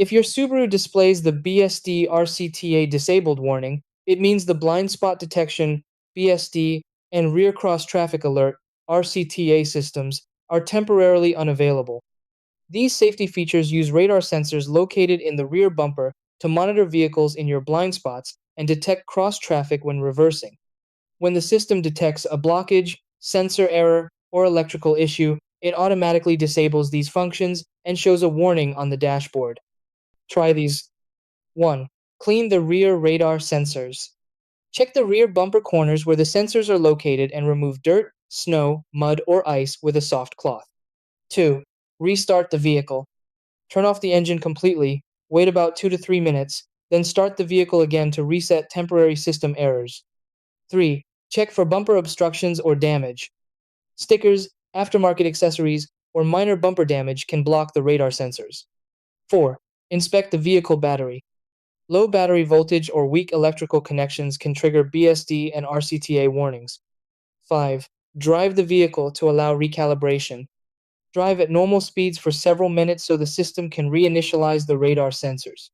If your Subaru displays the BSD RCTA Disabled warning, it means the blind spot detection (BSD) and rear cross traffic alert (RCTA) systems are temporarily unavailable. These safety features use radar sensors located in the rear bumper to monitor vehicles in your blind spots and detect cross traffic when reversing. When the system detects a blockage, sensor error, or electrical issue, it automatically disables these functions and shows a warning on the dashboard. Try these. 1. Clean the rear radar sensors. Check the rear bumper corners where the sensors are located and remove dirt, snow, mud, or ice with a soft cloth. 2. Restart the vehicle. Turn off the engine completely, wait about 2 to 3 minutes, then start the vehicle again to reset temporary system errors. 3. Check for bumper obstructions or damage. Stickers, aftermarket accessories, or minor bumper damage can block the radar sensors. 4. Inspect the vehicle battery. Low battery voltage or weak electrical connections can trigger BSD and RCTA warnings. 5. Drive the vehicle to allow recalibration. Drive at normal speeds for several minutes so the system can reinitialize the radar sensors.